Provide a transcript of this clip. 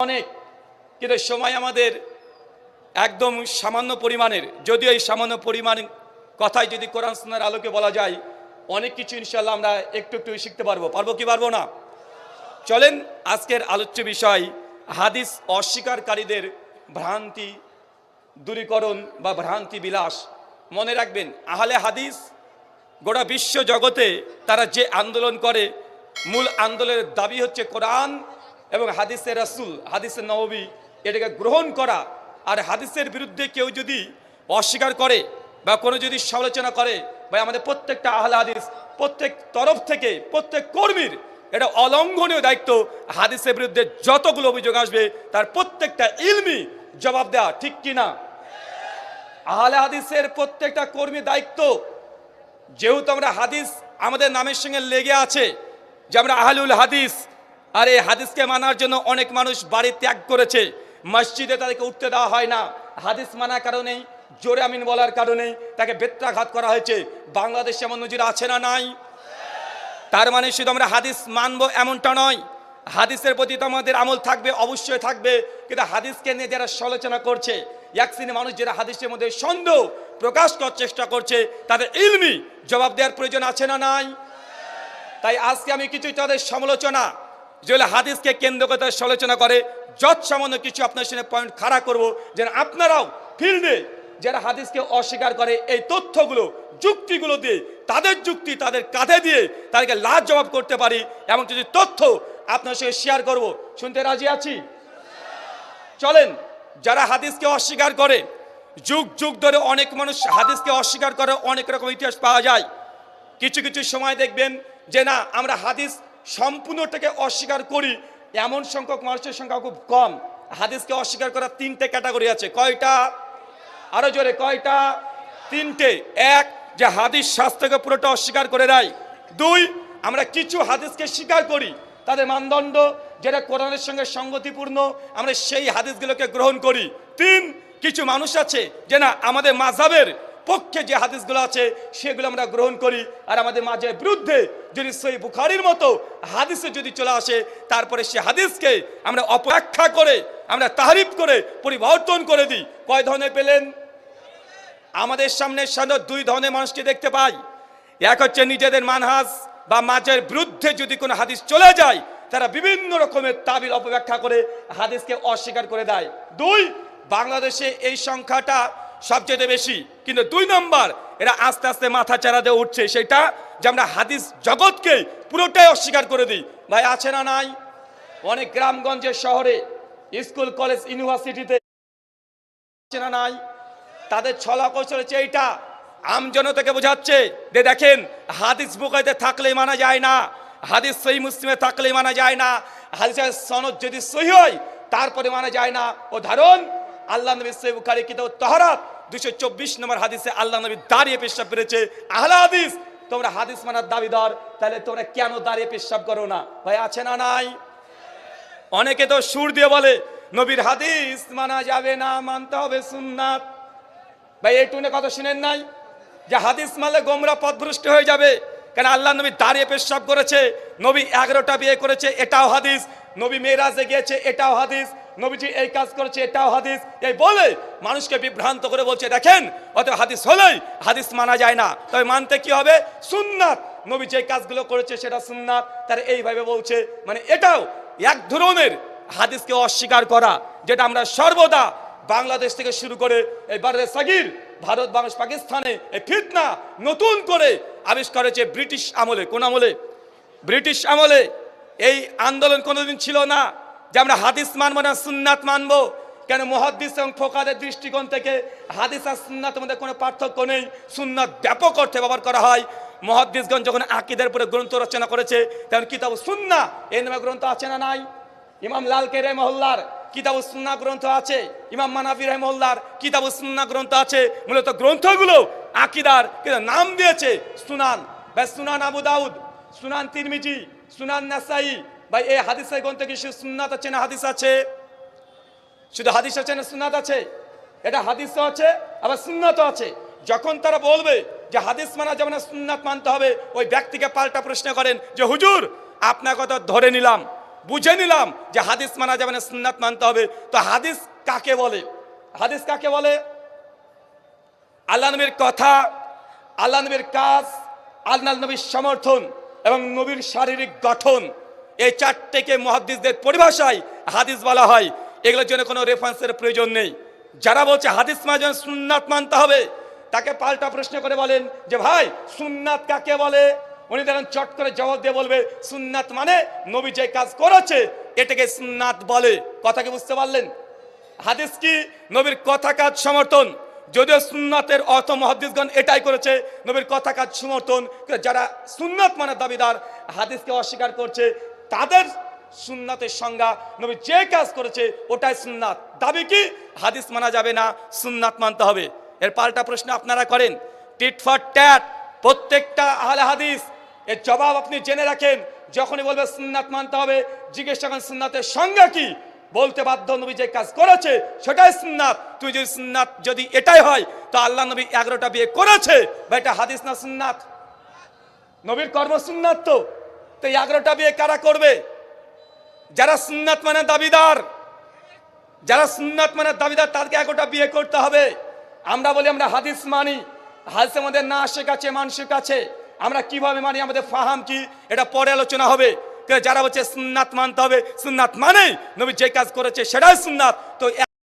অনেক, কিন্তু সময় আমাদের একদম সামান্য পরিমাণের। যদিও এই সামান্য পরিমাণ কথাই যদি কোরআন সুন্নাহর আলোকে বলা যায়, অনেক কিছু ইনশাআল্লাহ আমরা একটু একটু শিখতে পারবো কি পারবো না? চলেন আজকের আলোচ্য বিষয় হাদিস অস্বীকারীদের ভ্রান্তি দূরীকরণ বা ভ্রান্তি বিলাস। মনে রাখবেন, আহলে হাদিস গোটা বিশ্ব জগতে তারা যে আন্দোলন করে, মূল আন্দোলনের দাবি হচ্ছে কোরআন এবং হাদিসের রাসূল, হাদিসের নববী, এটাকে গ্রহণ করা। আর হাদিসের বিরুদ্ধে কেউ যদি অস্বীকার করে বা কোনো যদি সমালোচনা করে, ভাই আমাদের প্রত্যেকটা আহলে হাদিস, প্রত্যেক তরফ থেকে প্রত্যেক কর্মীর এটা অলঙ্ঘনীয় দায়িত্ব, হাদিসের বিরুদ্ধে যতগুলো অভিযোগ আসবে তার প্রত্যেকটা ইলমি জবাব দেওয়া, ঠিক কিনা? আহলে হাদিসের প্রত্যেকটা কর্মীর দায়িত্ব। যেহেতু আমরা হাদিস আমাদের নামের সঙ্গে লেগে আছে যে আমরা আহলুল হাদিস, আর এই হাদিসকে মানার জন্য অনেক মানুষ বাড়ি ত্যাগ করেছে, মসজিদে তাদেরকে উঠতে দেওয়া হয় না হাদিস মানার কারণেই, জোরে আমিন বলার কারণেই তাকে বেত্রাঘাত করা হয়েছে। বাংলাদেশে এমন নজির আছে না নাই? তার মানে শুধু আমরা হাদিস মানবো এমনটা নয়, হাদিসের প্রতি তো আমাদের আমল থাকবে, অবশ্যই থাকবে। কিন্তু হাদিসকে নিয়ে যারা সমালোচনা করছে, এক শ্রেণীর মানুষ যারা হাদিসের মধ্যে সন্দেহ প্রকাশ করার চেষ্টা করছে, তাদের ইলমি জবাব দেওয়ার প্রয়োজন আছে না নাই? তাই আজকে আমি কিছু তাদের সমালোচনা, যেগুলো হাদিসকে কেন্দ্র করে তাদের সমালোচনা করে, যত সামান্য কিছু আপনার সামনে পয়েন্ট খাড়া করবো, যেন আপনারাও ফিল্ডে যারা হাদিসকে অস্বীকার করে এই তথ্যগুলো যুক্তিগুলো দিয়ে, তাদের যুক্তি তাদের কাঁধে দিয়ে তাদেরকে লাজ জবাব করতে পারি, এমন কিছু তথ্য আপনার সঙ্গে শেয়ার করব। শুনতে রাজি আছি? চলেন, যারা হাদিসকে অস্বীকার করে, যুগ যুগ ধরে অনেক মানুষ হাদিসকে অস্বীকার করে, অনেক রকম ইতিহাস পাওয়া যায়। কিছু কিছু সময় দেখবেন যে না, আমরা হাদিস সম্পূর্ণটাকে অস্বীকার করি, এমন সংখ্যক মানুষের সংখ্যা খুব কম। হাদিসকে অস্বীকার করার তিনটে ক্যাটাগরি আছে। কয়টা? আরো জোরে, কয়টা? তিনটে। এক, যে হাদিস শাস্ত্রকে পুরোটা অস্বীকার করে দেয়। দুই, আমরা কিছু হাদিসকে স্বীকার করি, তাদের মানদণ্ড যেটা কোরআনের সঙ্গে সঙ্গতিপূর্ণ, আমরা সেই হাদিসগুলোকে গ্রহণ করি। তিন, কিছু মানুষ আছে যে না, আমাদের মাযহাবের পক্ষে যে হাদিসগুলো আছে সেগুলো আমরা গ্রহণ করি, আর আমাদের মাঝের বিরুদ্ধে যদি সহিহ বুখারীর মতো হাদিসে যদি চলে আসে, তারপরে সে হাদিসকে আমরা অপব্যাখ্যা করে, আমরা তাহরিফ করে পরিবর্তন করে দিই। কয় ধরনের পেলেন? আমাদের সামনে সাধারণত দুই ধরনের মানুষকে দেখতে পাই। এক হচ্ছে নিজেদের মানহাজ বা মাঝের বিরুদ্ধে যদি কোনো হাদিস চলে যায়, তারা বিভিন্ন রকমের তাবিল অপব্যাখ্যা করে হাদিসকে অস্বীকার করে দেয়। দুই, বাংলাদেশে এই সংখ্যাটা সবচেয়ে বেশি। কিন্তু দুই নম্বর, এরা আস্তে আস্তে মাথা চারা দিয়ে উঠছে, সেটা যে আমরা হাদিস জগৎকে পুরোটাই অস্বীকার করে দিই। ভাই আছে না নাই? অনেক গ্রামগঞ্জের শহরে স্কুল কলেজ ইউনিভার্সিটিতে আছে না নাই? তাদের ছলা কৌশল হচ্ছে এইটা, আমজনতাকে বোঝাচ্ছে যে দেখেন, হাদিস বুখারীতে থাকলেই মানা যায় না, হাদিস সহিহ মুসলিমে থাকলেই মানা যায় না, হাদিসের সনদ যদি সহিহ হয় তারপরে মানা যায় না। উদাহরণ, আল্লাহ নবী সহিহ বুখারী কিতাব তাহারাত 224 নম্বর হাদিসে আল্লাহ নবী দাঁড়িয়ে পেশাব করেছে। আহলে হাদিস, তোমরা হাদিস মানার দাবিদার, তাহলে তোমরা কেন দাঁড়িয়ে পেশাব করো না? ভাই আছে না নাই? অনেকে তো সুর দিয়ে বলে নবীর হাদিস মানা যাবে না, মানতে হবে সুন্নাত। ভাই এই টুনে কথা শুনেন নাই যে হাদিস মানলে গোমরা পথভ্রষ্ট হয়ে যাবে? কেন? আল্লাহ নবী দাঁড়িয়ে পেশাব করেছে, নবী 11টা বিয়ে করেছে, এটাও হাদিস, নবী মেরাজে গিয়েছে, এটাও হাদিস, নবীজি এই কাজ করেছে, এটাও হাদিস। এই বলে মানুষকে বিভ্রান্ত করে বলছে দেখেন, অত হাদিস হলেই হাদিস মানা যায় না, তবে মানতে কি হবে? সুন্নাত। নবী যে কাজগুলো করেছে সেটা সুন্নাত, তার এইভাবে বলছে। মানে এটাও এক ধরনের হাদিসকে অস্বীকার করা, যেটা আমরা সর্বদা বাংলাদেশ থেকে শুরু করে এই বারে সাগির, ভারত, বাংলাদেশ, পাকিস্তানে এই ফিতনা নতুন করে আবিষ্কার হয়েছে ব্রিটিশ আমলে। কোন আমলে? ব্রিটিশ আমলে। এই আন্দোলন কোনোদিন ছিল না যে আমরা হাদিস মানবো না, সুন্নাত মানবো। কেন? মুহাদ্দিস এবং ফোকাদের দৃষ্টিকোণ থেকে হাদিস আর সুন্নাতের মধ্যে কোনো পার্থক্য নেই, সুন্নাত ব্যাপক অর্থে ব্যবহার করা হয়। মুহাদ্দিসগণ যখন আকীদার উপরে গ্রন্থ রচনা করেছে, তখন কিতাবুস সুন্নাহ এই নামে গ্রন্থ আছে না নাই? ইমাম লালকাই রাহিমাহুল্লাহর কিতাবুস সুন্নাহ গ্রন্থ আছে, ইমাম মানাফি রাহিমাহুল্লাহর কিতাবুস সুন্নাহ গ্রন্থ আছে। মূলত গ্রন্থগুলো আকীদার, কিন্তু নাম দিয়েছে সুনান। বা সুনান আবু দাউদ, সুনান তিরমিজি, সুনান নাসাই। ভাই এই হাদিসের গ্রন্থে কি শুধু সুন্নাত আছে না হাদিস আছে? শুধু হাদিস আছে না সুন্নাত আছে? এটা হাদিসও আছে আবার সুন্নাতও আছে। যখন তারা বলবে যে হাদিস মানা যাবে না, সুন্নাত মানতে হবে, ওই ব্যক্তিকে পাল্টা প্রশ্ন করেন যে হুজুর আপনার কথা ধরে নিলাম, বুঝে নিলাম যে হাদিস মানা যাবে না, সুন্নাত মানতে হবে। তো হাদিস কাকে বলে? হাদিস কাকে বলে? আল্লাহ নবীর কথা, আল্লাহ নবীর কাজ, আল্লাহ নবীর সমর্থন এবং নবীর শারীরিক গঠন, এই চারটেকে মুহাদ্দিসদের পরিভাষায় হাদিস বলা হয়। এগুলোর জন্য কোনো রেফারেন্সের প্রয়োজন নেই। যারা বলছে হাদিস মানে সুন্নাত মানতে হবে, তাকে পাল্টা প্রশ্ন করে বলেন যে ভাই সুন্নাত কাকে বলে? উনি দেখেন চট করে জবাব দিয়ে বলবে সুন্নাত মানে নবী যে কাজ করেছে এটাকে সুন্নাত বলে। কথা কি বুঝতে পারলেন? হাদিস কি? নবীর কথা কাজ সমর্থন। যদিও সুন্নাতের অর্থ মুহাদ্দিসগণ এটাই করেছে, নবীর কথা কাজ সমর্থন। যারা সুন্নাত মানে দাবিদার, হাদিসকে অস্বীকার করছে, তাদের সুন্নাতের সংজ্ঞা নবী যে কাজ করেছে ওটাই সুন্নাত। দাবি কি? হাদিস মানা যাবে না, সুন্নাত মানতে হবে। এর পাল্টা প্রশ্ন আপনারা করেন, টিট ফর ট্যাট প্রত্যেকটা আহলে হাদিস এর জবাব আপনি জেনে রাখেন। যখনই বলবে সুন্নাত মানতে হবে, জিজ্ঞেস করেন সুন্নাতের সংজ্ঞা কি? বলতে বাধ্য নবী যে কাজ করেছে সেটাই সুন্নাত। তুই যদি সুন্নাত যদি এটাই হয় তো আল্লাহ নবী 11টা বিয়ে করেছে, বা এটা হাদিস না সুন্নাত? নবীর কর্ম সুন্নাত। তো 11টা বিয়ে কারা করবে? যারা সুন্নাত মানে দাবিদার, যারা সুন্নাত মানে দাবিদার তাদেরকে 11টা বিয়ে করতে হবে। আমরা বলি আমরা হাদিস মানি, হাদিস আমাদের না শেখাচ্ছে মানুষের কাছে, আমরা কিভাবে মানি, আমাদের ফাহাম কি, এটা পরে আলোচনা হবে। যারা বলছে সুন্নাত মানতে হবে, সুন্নাত মানে নবী যে কাজ করেছে সেটাই সুন্নাত। তো